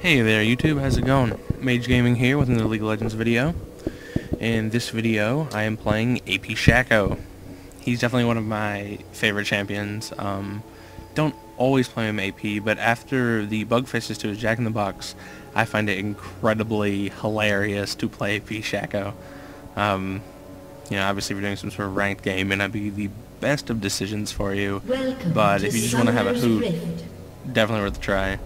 Hey there YouTube, how's it going? Mage Gaming here with another League of Legends video. In this video, I am playing AP Shaco. He's definitely one of my favorite champions. Don't always play him AP, but after the bug fixes to his Jack-in-the-Box, I find it incredibly hilarious to play AP Shaco. You know, obviously if you're doing some sort of ranked game, it may not be the best of decisions for you, but if you just want to have a hoot, definitely worth a try.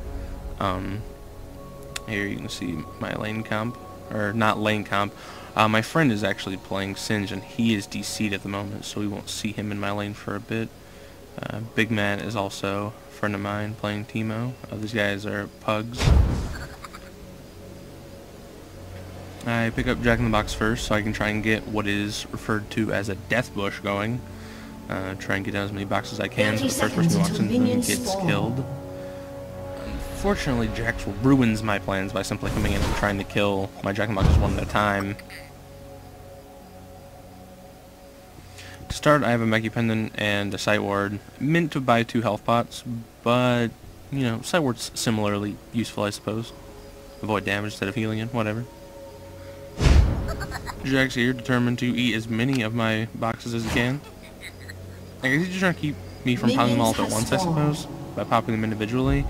Here you can see my lane comp, or not lane comp. My friend is actually playing Singe, and he is DC'd at the moment, so we won't see him in my lane for a bit. Big Man is also a friend of mine playing Teemo. These guys are pugs. I pick up Jack-in-the-Box first, so I can try and get what is referred to as a death bush going. Try and get down as many boxes as I can, so the first person who walks in gets killed. Unfortunately, Jax ruins my plans by simply coming in and trying to kill my Jack-in-the-Boxes one at a time. To start, I have a Meki Pendant and a Sight Ward. Meant to buy 2 health pots, but, you know, Sight Ward's similarly useful, I suppose. Avoid damage instead of healing it, whatever. Jax here, determined to eat as many of my boxes as he can. I guess he's just trying to keep me from popping them all up at once, I suppose, by popping them individually.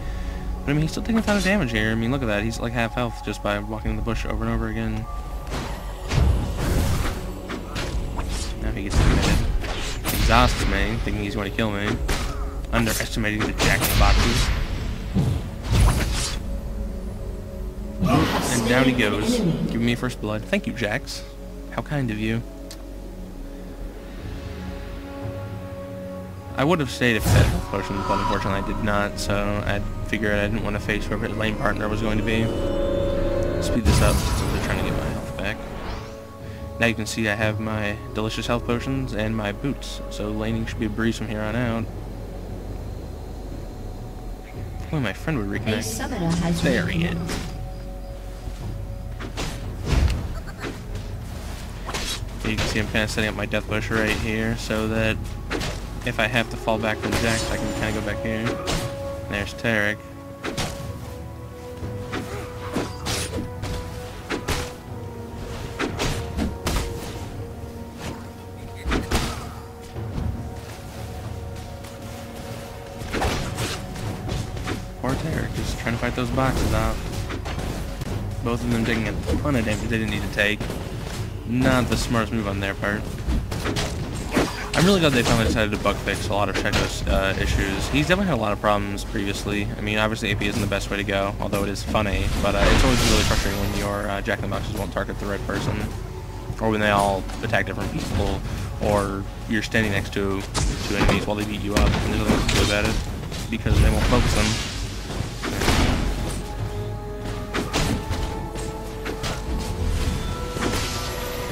But I mean, he's still taking a ton of damage here. I mean, look at that. He's like half health just by walking in the bush over and over again. Now he gets committed. Exhausts me, thinking he's going to kill me. Underestimating the Jack-in-the-Boxes. And down he goes, giving me first blood. Thank you, Jax. How kind of you. I would have stayed if I had health potions, but unfortunately I did not, so I figured I didn't want to face whoever his lane partner was going to be. Speed this up, since I'm trying to get my health back. Now you can see I have my delicious health potions and my boots, so laning should be a breeze from here on out. Oh, my friend would reconnect. There he is. You can see I'm kind of setting up my death bush right here, so that if I have to fall back from Jax, I can kind of go back here. There's Tarek. Poor Tarek, just trying to fight those boxes off. Both of them taking a ton of damage they didn't need to take. Not the smartest move on their part. I'm really glad they finally decided to bug fix a lot of Shaco's issues. He's definitely had a lot of problems previously. I mean, obviously AP isn't the best way to go, although it is funny, but it's always really frustrating when your Jack-in-the-Boxes won't target the right person, or when they all attack different people, or you're standing next to enemies while they beat you up, and there's nothing to do about it, because they won't focus them.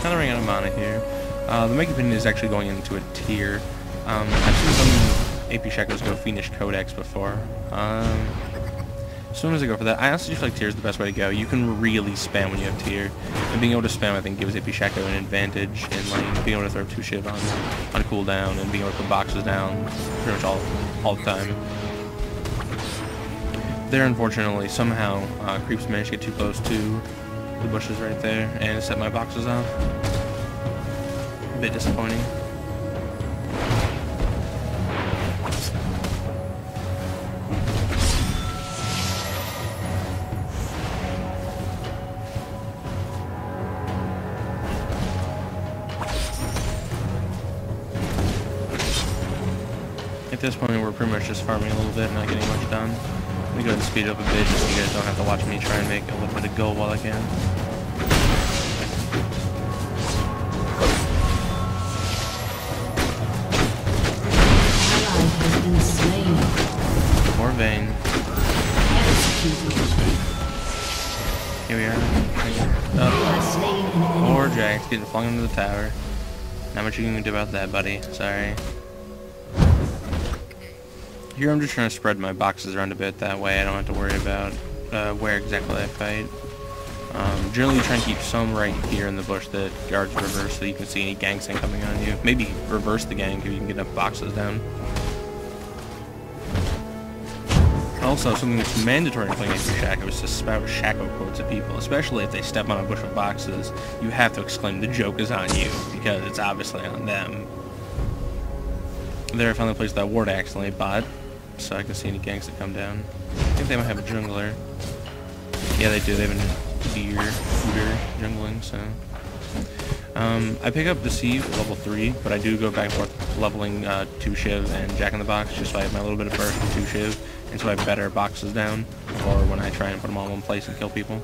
Kind of running out of mana here. The Meki Pendant is actually going into a tier. I've seen some AP Shacos go Fiendish Codex before. As soon as I go for that, I honestly just feel like tier is the best way to go. You can really spam when you have tier, and being able to spam I think gives AP Shaco an advantage in lane. Being able to throw 2 shiv on cooldown and being able to put boxes down pretty much all the time. There, unfortunately, somehow creeps managed to get too close to the bushes right there and set my boxes off. A bit disappointing. At this point we're pretty much just farming a little bit, not getting much done. Let me go ahead and speed it up a bit just so you guys don't have to watch me try and make a little bit of gold while I can. More Vayne. Here we are. Up. Poor Jax getting flung into the tower. Not much you can do about that, buddy. Sorry. Here I'm just trying to spread my boxes around a bit, that way I don't have to worry about where exactly I fight. Generally try and keep some right here in the bush that guards reverse so you can see any ganks incoming on you. Maybe reverse the gank if you can get enough boxes down. Also, something that's mandatory in playing AP Shaco is to spout Shaco quotes at people, especially if they step on a bush of boxes. You have to exclaim, "The joke is on you," because it's obviously on them. There, I finally placed that ward I accidentally bought, so I can see any ganks that come down. I think they might have a jungler. Yeah, they do. They have a deer jungling, so... I pick up Deceive at level 3, but I do go back and forth leveling 2 Shiv and Jack in the Box, just so I have my little bit of burst with 2 Shiv, and so I have better boxes down, or when I try and put them all in one place and kill people.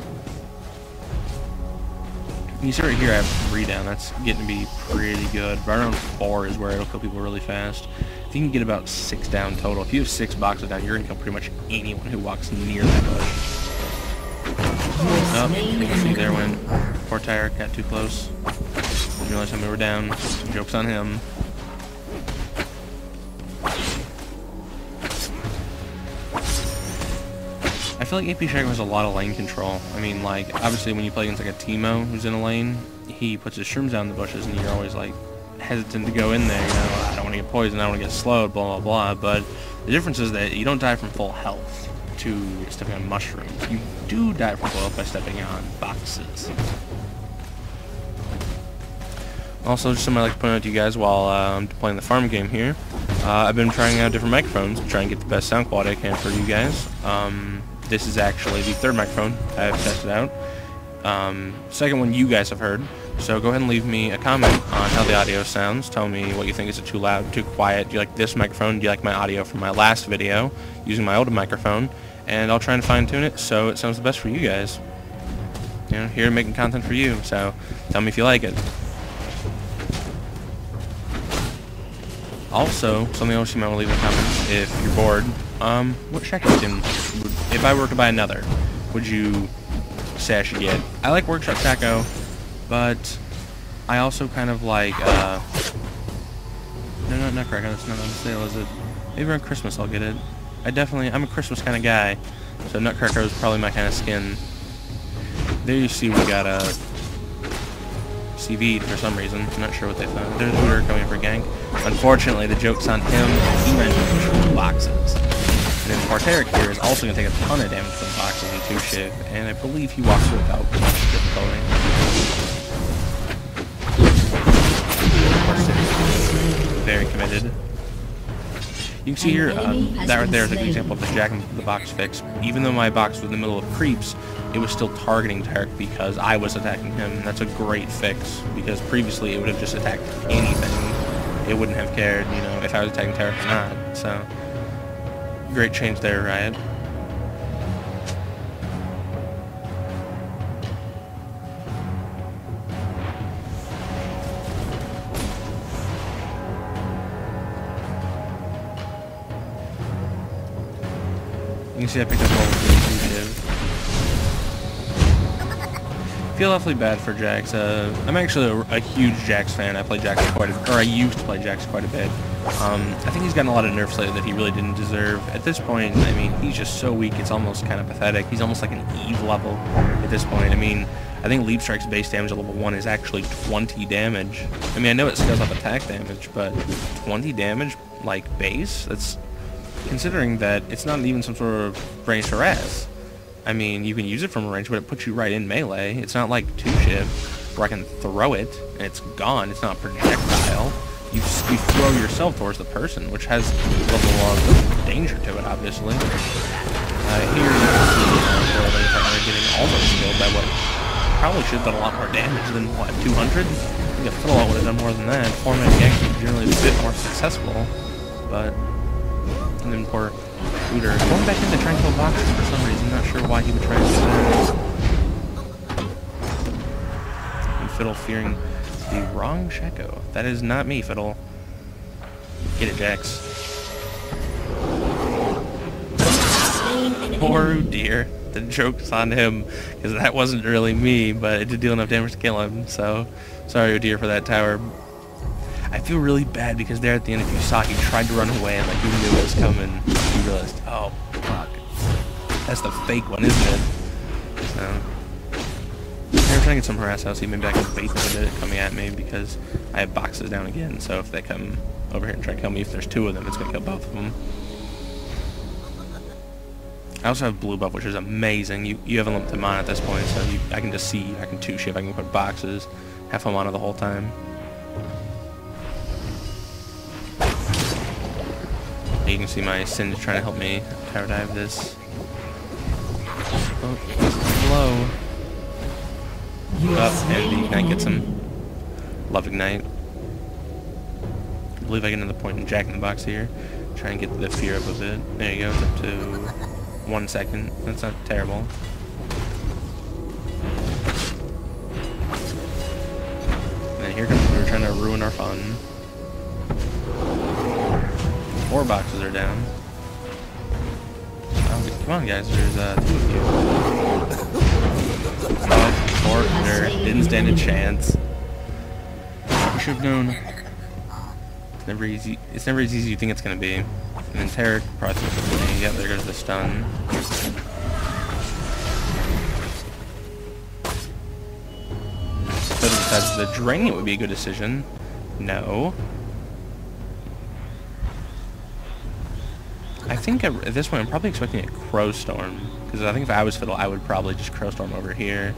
And you see right here I have 3 down. That's getting to be pretty good. Right around 4 is where it'll kill people really fast. If you can get about 6 down total, if you have 6 boxes down, you're going to kill pretty much anyone who walks near that bush. Oh, you can see there when poor Tyrek got too close. Didn't realize how many were down. Joke's on him. I feel like AP Shaco has a lot of lane control. I mean, like, obviously when you play against like a Teemo who's in a lane, he puts his shrooms down in the bushes and you're always like hesitant to go in there, you know, I don't want to get poisoned, I don't want to get slowed, blah blah blah, but the difference is that you don't die from full health to stepping on mushrooms. You do die from full health by stepping on boxes. Also, just something I'd like to point out to you guys while I'm playing the farm game here, I've been trying out different microphones to try and get the best sound quality I can for you guys. This is actually the 3rd microphone I've tested out. 2nd one you guys have heard. So go ahead and leave me a comment on how the audio sounds. Tell me what you think. Is it too loud, too quiet? Do you like this microphone? Do you like my audio from my last video using my old microphone? And I'll try and fine-tune it so it sounds the best for you guys. You know, here making content for you, so tell me if you like it. Also, something else you might want to leave in the comments if you're bored. What Shaco skin, if I were to buy another, would you say I should get? I like Workshop Shaco, but I also kind of like, no, not Nutcracker, that's not on sale, is it? Maybe around Christmas I'll get it. I'm a Christmas kind of guy, so Nutcracker is probably my kind of skin. There you see we got a CV'd for some reason. I'm not sure what they found. There's Hooter coming for gank. Unfortunately, the joke's on him. He managed to boxes. And then Parteric here is also going to take a ton of damage from boxes and 2 Shiv, and I believe he walks through without much difficulty. Very committed. You can see here, that right there is a good example of the Jack in the Box fix. Even though my box was in the middle of creeps, it was still targeting Tyrek because I was attacking him. And that's a great fix, because previously it would have just attacked anything. It wouldn't have cared, you know, if I was attacking Tyrek or not. So, great change there, Riot. You can see I picked up all the Shiv. Feel awfully bad for Jax. I'm actually a huge Jax fan. I play Jax I used to play Jax quite a bit. I think he's gotten a lot of nerfs lately that he really didn't deserve. At this point, I mean, he's just so weak, it's almost kind of pathetic. He's almost like an Eve level at this point. I mean, I think Leap Strike's base damage at level 1 is actually 20 damage. I mean, I know it scales up attack damage, but 20 damage, like, base? That's... Considering that it's not even some sort of ranged harass. I mean, you can use it from a range, but it puts you right in melee. It's not like 2 Shiv, where I can throw it, and it's gone. It's not a projectile. You throw yourself towards the person, which has a level of danger to it, obviously. Here you can see they're getting almost killed by what probably should have done a lot more damage than, what, 200? I think a Fiddle would have done more than that. 4-man gank is generally a bit more successful, but... And then poor Hooter going back in to try and kill boxes for some reason. Not sure why he would try to do that. And Fiddle fearing the wrong Shaco. That is not me, Fiddle. Get it, Jax. Poor dear. The joke's on him, because that wasn't really me, but it did deal enough damage to kill him. So, sorry, dear, for that tower. I feel really bad because there at the end, if you saw, he tried to run away and like he knew it was coming. He realized, oh fuck, that's the fake one, isn't it? So, I'm trying to get some harass out, see maybe I can bait them into it coming at me because I have boxes down again. So if they come over here and try to kill me, if there's 2 of them, it's gonna kill both of them. I also have blue buff, which is amazing. You have a limited mana at this point, so I can just see, I can two-shift, I can put boxes, have full mana the whole time. You can see my Sin trying to help me tower dive this. Oh, this is low. Up, and the Ignite gets him. Love Ignite. I believe I get another point in Jack in the Box here. Try and get the fear up a bit. There you go, it's up to 1 second. That's not terrible. And then here comes, we're trying to ruin our fun. 4 boxes are down. Oh, come on, guys, there's 2 of you. Oh, partner, didn't stand a chance. We should have known. It's never easy. It's never as easy as you think it's gonna be. And then Tarek probably thinks, yeah, there goes the stun. So decides the draining it would be a good decision. No. I think at this point I'm probably expecting a Crow Storm, because I think if I was Fiddle, I would probably just Crow Storm over here,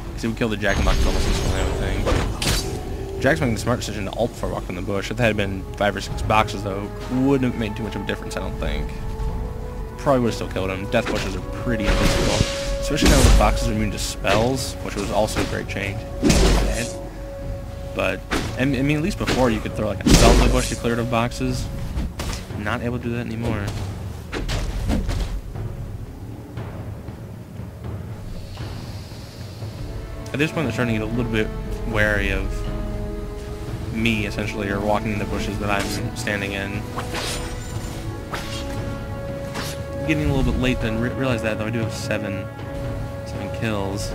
because it would kill the Jack and Box almost instantly, I would think. Jack's making the smart decision to ult for Walk in the Bush. If that had been 5 or 6 boxes, though, wouldn't have made too much of a difference, I don't think. Probably would have still killed him. Death Bushes are pretty invincible, especially now with boxes are immune to spells, which was also a great change. But I mean, at least before you could throw like a spell in the bush to clear it of boxes. I'm not able to do that anymore. At this point, they're starting to get a little bit wary of me, essentially, or walking in the bushes that I'm standing in. Getting a little bit late to realize that, though. I do have 7 kills.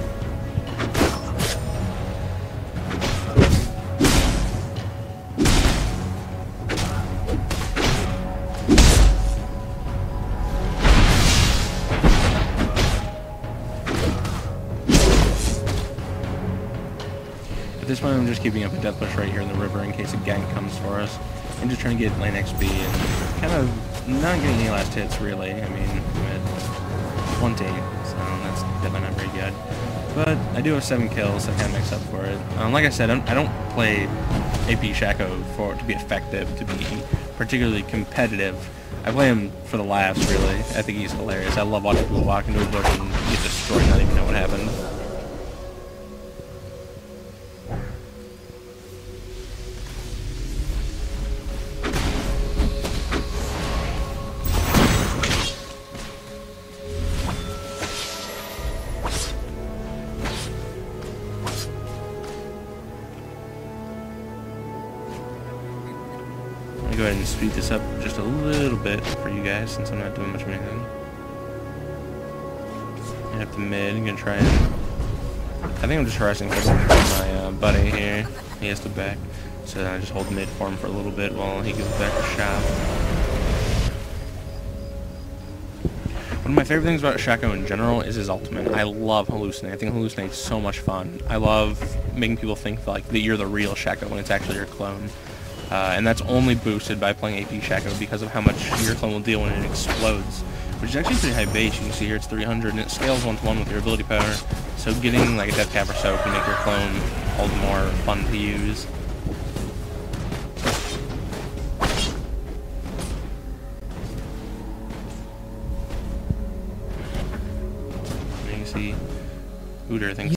At this point, I'm just keeping up a Death Bush right here in the river in case a gank comes for us. I'm just trying to get lane XP and kind of not getting any last hits, really. I mean, with 20, so that's definitely not very good. But I do have 7 kills, so that kind of makes up for it. Like I said, I don't play AP Shaco to be effective, to be particularly competitive. I play him for the laughs, really. I think he's hilarious. I love watching people walk into a bush and get destroyed and not even know what happened. Go ahead and speed this up just a little bit for you guys since I'm not doing much of anything. I have the mid. I'm gonna try and I think I'm just harassing my buddy here. He has to back, so I just hold mid for him for a little bit while he goes back to shop. One of my favorite things about Shaco in general is his ultimate. I love Hallucinate. I think Hallucinate's so much fun. I love making people think like that you're the real Shaco when it's actually your clone. And that's only boosted by playing AP Shaco because of how much your clone will deal when it explodes, which is actually pretty high base. You can see here it's 300, and it scales 1-to-1 with your ability power, so getting like a Death Cap or so can make your clone all the more fun to use. And you can see Hooter thinks